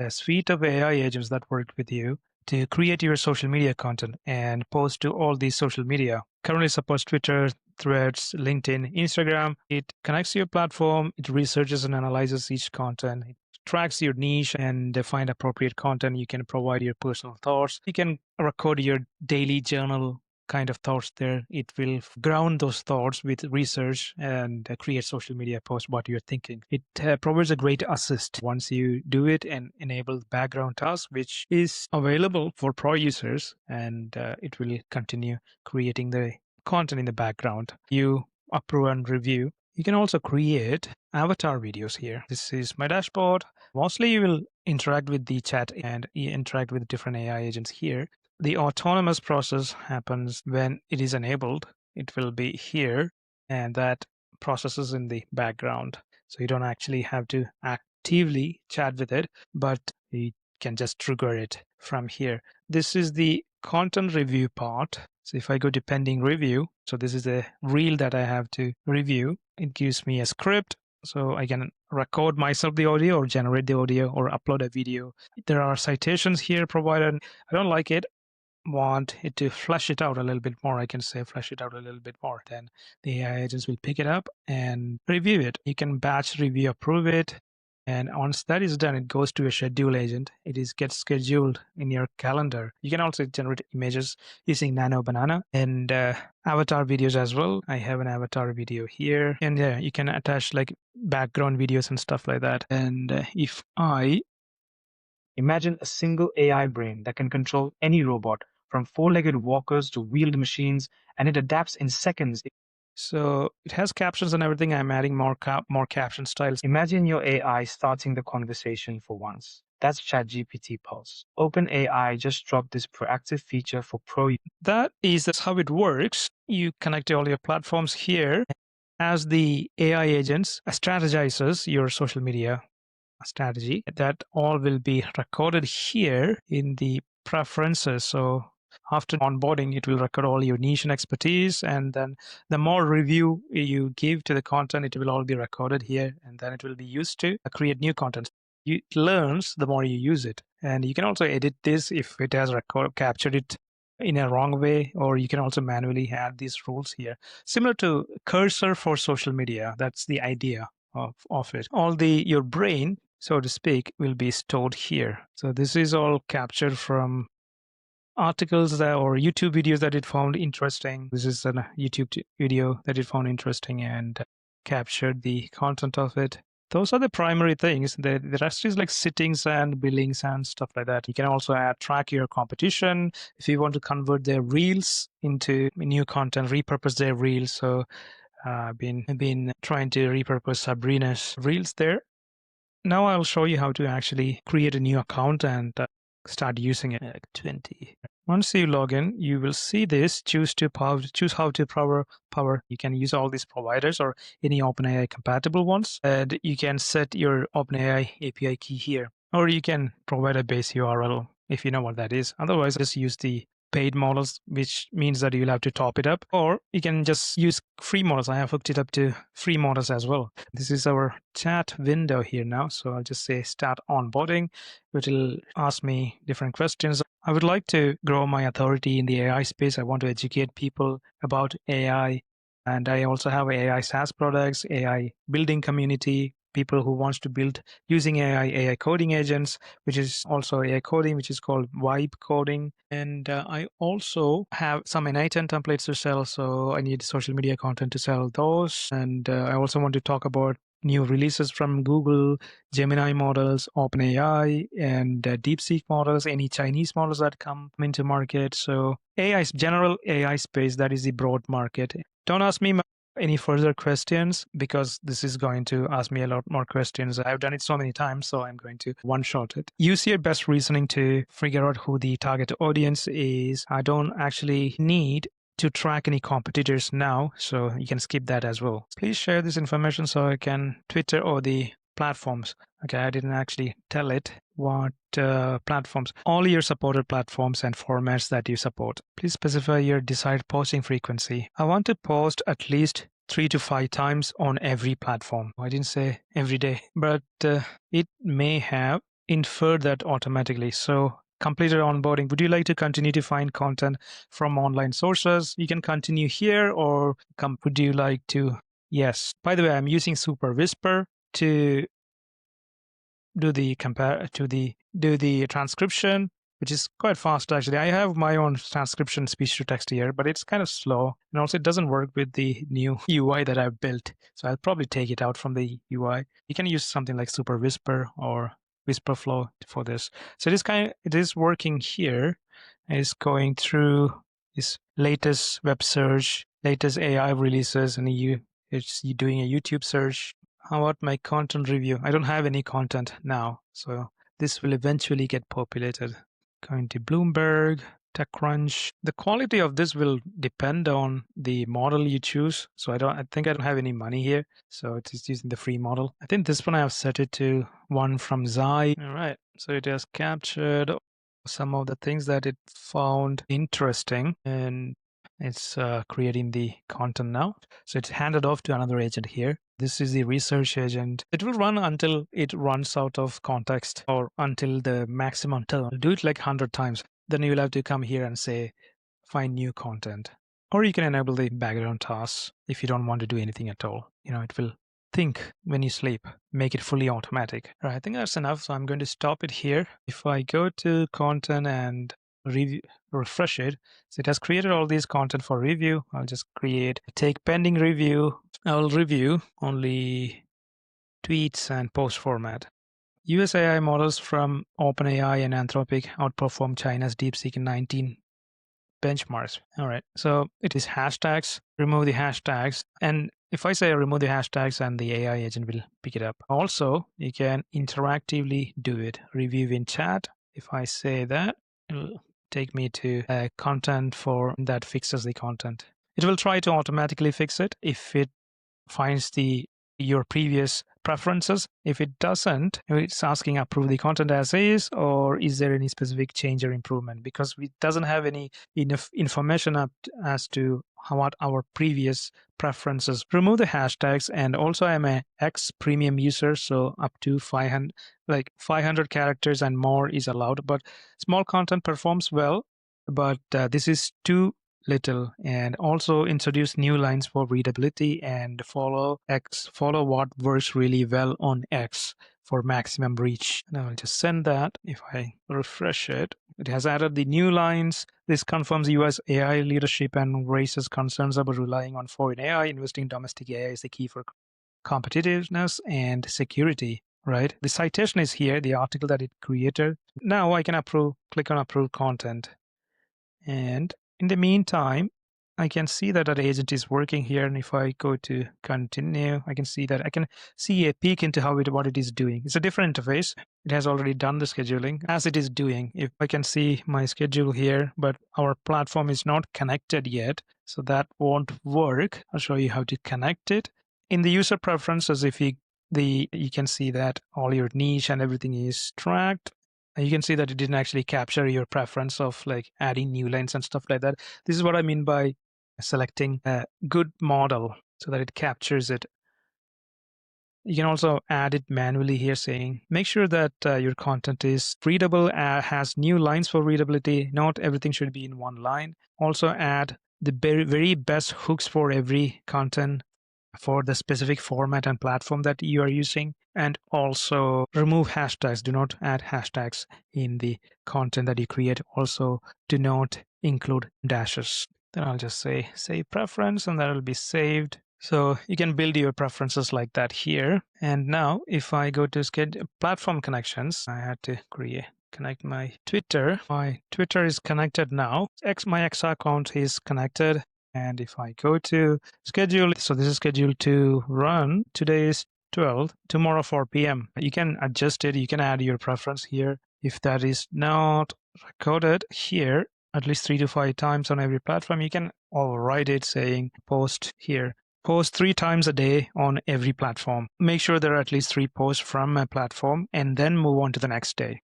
a suite of AI agents that work with you to create your social media content and post to all these social media. Currently supports Twitter, Threads, LinkedIn, Instagram. It connects to your platform, it researches and analyzes each content. It tracks your niche and find appropriate content. You can provide your personal thoughts. You can record your daily journal kind of thoughts there. It will ground those thoughts with research and create social media posts what you're thinking. It provides a great assist once you do it and enable the background task, which is available for pro users, and it will continue creating the content in the background. You approve and review. You can also create avatar videos here. This is my dashboard. Mostly you will interact with the chat and interact with different AI agents here. The autonomous process happens when it is enabled. It will be here, and that processes in the background. So you don't actually have to actively chat with it, but you can just trigger it from here. This is the content review part. So if I go to pending review, so this is a reel that I have to review. It gives me a script, so I can record myself the audio or generate the audio or upload a video. There are citations here provided. I don't like it. Want it to flesh it out a little bit more, I can say flesh it out a little bit more. Then the AI agents will pick it up and review it. You can batch review, approve it. And once that is done, it goes to a schedule agent. It gets scheduled in your calendar. You can also generate images using Nano Banana and avatar videos as well. I have an avatar video here. And yeah, you can attach like background videos and stuff like that. And if I imagine a single AI brain that can control any robot, from four-legged walkers to wheeled machines, and it adapts in seconds. So it has captions and everything. I'm adding more caption styles. Imagine your AI starting the conversation for once. That's ChatGPT Pulse. OpenAI just dropped this proactive feature for pro. That's how it works. You connect all your platforms here. As the AI agents strategizes your social media strategy, that all will be recorded here in the preferences. So after onboarding, it will record all your niche and expertise, and then the more review you give to the content, it will all be recorded here, and then it will be used to create new content. It learns the more you use it, and you can also edit this if it has captured it in a wrong way, or you can also manually add these rules here, similar to cursor for social media. That's the idea of it. Your brain, so to speak, will be stored here. So this is all captured from articles or YouTube videos that it found interesting. This is a YouTube video that it found interesting and captured the content of it. Those are the primary things. The rest is like settings and billings and stuff like that. You can also track your competition if you want to convert their reels into new content, repurpose their reels. So I've been trying to repurpose Sabrina's reels there. Now I'll show you how to actually create a new account and start using it at 20. Once you log in, you will see this, choose how to power. You can use all these providers or any OpenAI compatible ones, and you can set your OpenAI API key here, or you can provide a base URL if you know what that is. Otherwise, just use the paid models, which means that you'll have to top it up, or you can just use free models. I have hooked it up to free models as well. This is our chat window here now. So I'll just say start onboarding, which will ask me different questions. I would like to grow my authority in the AI space. I want to educate people about AI. And I also have AI SaaS products, AI building community, people who wants to build using AI coding agents, which is also AI coding, which is called Vibe coding. And I also have some NI10 templates to sell, so I need social media content to sell those. And I also want to talk about new releases from Google, Gemini models, OpenAI, and DeepSeek models, any Chinese models that come into market. So AI, general AI space, that is the broad market. Don't ask me any further questions because this is going to ask me a lot more questions. I've done it so many times, so I'm going to one-shot it. Use your best reasoning to figure out who the target audience is. I don't actually need to track any competitors now, so you can skip that as well. Please share this information so I can Twitter or the platforms. Okay, I didn't actually tell it what platforms. All your supported platforms and formats that you support. Please specify your desired posting frequency. I want to post at least 3 to 5 times on every platform. I didn't say every day, but it may have infer that automatically. So completed onboarding. Would you like to continue to find content from online sources? You can continue here, or would you like to? Yes. By the way, I'm using Super Whisper to do the transcription, which is quite fast actually. I have my own transcription speech to text here, but it's kind of slow, and also it doesn't work with the new UI that I've built. So I'll probably take it out from the UI. You can use something like Super Whisper or Whisperflow for this. So it is working here. It's going through this latest web search, latest AI releases, and it's doing a YouTube search. How about my content review? I don't have any content now, so this will eventually get populated. Going to Bloomberg, TechCrunch. The quality of this will depend on the model you choose. So I think I don't have any money here, so it is using the free model. I think this one I have set it to one from Zai. All right, so it has captured some of the things that it found interesting, and it's creating the content now. So it's handed off to another agent here. This is the research agent. It will run until it runs out of context or until the maximum term. Do it like 100 times. Then you'll have to come here and say, find new content. Or you can enable the background tasks if you don't want to do anything at all. It will think when you sleep, make it fully automatic. All right, I think that's enough. So I'm going to stop it here. If I go to content and refresh it, so it has created all these content for review. I'll just take pending review. I'll review only tweets and post format. US AI models from OpenAI and Anthropic outperform China's DeepSeek in 19 benchmarks. All right, so it is hashtags. Remove the hashtags, and if I say remove the hashtags, and the AI agent will pick it up. Also, you can interactively do it. Review in chat. If I say that, it'll take me to content for that fixes the content. It will try to automatically fix it if it finds your previous preferences. If it doesn't, it's asking approve the content as is, or is there any specific change or improvement, because it doesn't have enough information as to what our previous preferences. Remove the hashtags, and also I'm a X premium user, so up to 500 characters and more is allowed, but small content performs well, but this is too little. And also introduce new lines for readability, and follow what works really well on X for maximum reach. And I'll just send that. If I refresh it, it has added the new lines. This confirms US AI leadership and raises concerns about relying on foreign AI. Investing in domestic AI is the key for competitiveness and security. Right? The citation is here, the article that it created. Now I can click on approve content. And in the meantime, I can see that agent is working here. And if I go to continue, I can see that I can see a peek into what it is doing. It's a different interface. It has already done the scheduling as it is doing. If I can see my schedule here, but our platform is not connected yet, so that won't work. I'll show you how to connect it. In the user preferences, you can see that all your niche and everything is tracked. And you can see that it didn't actually capture your preference of like adding new lines and stuff like that. This is what I mean by selecting a good model so that it captures it. You can also add it manually here, saying make sure that your content is readable, has new lines for readability. Not everything should be in one line. Also add the very best hooks for every content for the specific format and platform that you are using. And also remove hashtags. Do not add hashtags in the content that you create. Also do not include dashes. Then I'll just say save preference, and that will be saved. So you can build your preferences like that here. And now if I go to schedule platform connections, I had to connect my Twitter. My Twitter is connected now. My X account is connected. And if I go to schedule, so this is scheduled to run. Today is 12, tomorrow 4 p.m. You can adjust it. You can add your preference here. If that is not recorded here, at least 3 to 5 times on every platform, you can override it saying post here. Post 3 times a day on every platform. Make sure there are at least 3 posts from a platform, and then move on to the next day.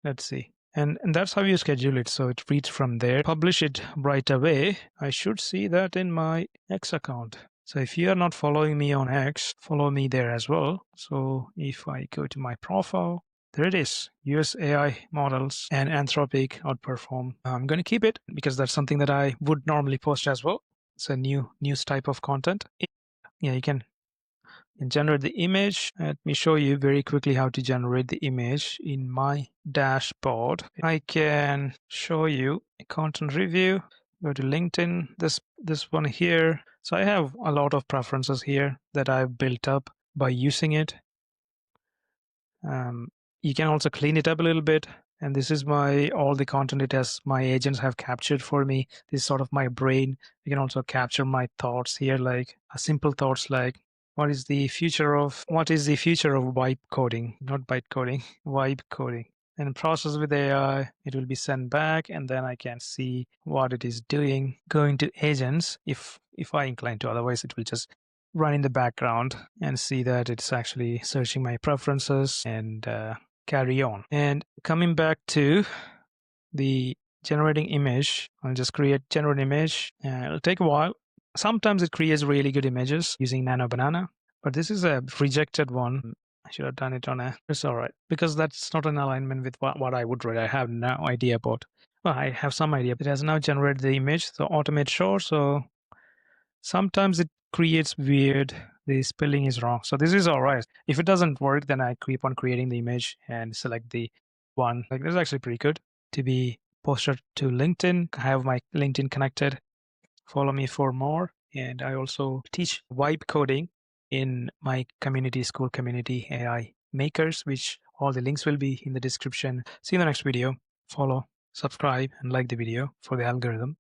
Let's see. And that's how you schedule it. So it reads from there. Publish it right away. I should see that in my X account. So if you are not following me on X, follow me there as well. So if I go to my profile, there it is. US AI models and Anthropic outperform. I'm going to keep it because that's something that I would normally post as well. It's a new news type of content. Yeah, you can generate the image. Let me show you very quickly how to generate the image in my dashboard. I can show you a content review. Go to LinkedIn, this one here. So I have a lot of preferences here that I've built up by using it. You can also clean it up a little bit. And this is all the content it has, my agents have captured for me. This is sort of my brain. You can also capture my thoughts here, like simple thoughts like, what is the future of vibe coding? Not byte coding, vibe coding. And process with AI, it will be sent back, and then I can see what it is doing. Going to agents, if I incline to, otherwise it will just run in the background and see that it's actually searching my preferences and carry on. And coming back to the generating image, I'll just generate image. It'll take a while. Sometimes it creates really good images using Nano Banana, but this is a rejected one. I should have done it it's all right, because that's not in alignment with what I would read. I have no idea about, well, I have some idea. It has now generated the image, so automate show. So sometimes it creates weird, the spelling is wrong. So this is all right. If it doesn't work, then I keep on creating the image and select the one. Like, this is actually pretty good to be posted to LinkedIn. I have my LinkedIn connected. Follow me for more. And I also teach vibe coding in my community, school community AI makers, which all the links will be in the description. See you in the next video. Follow, subscribe, and like the video for the algorithm.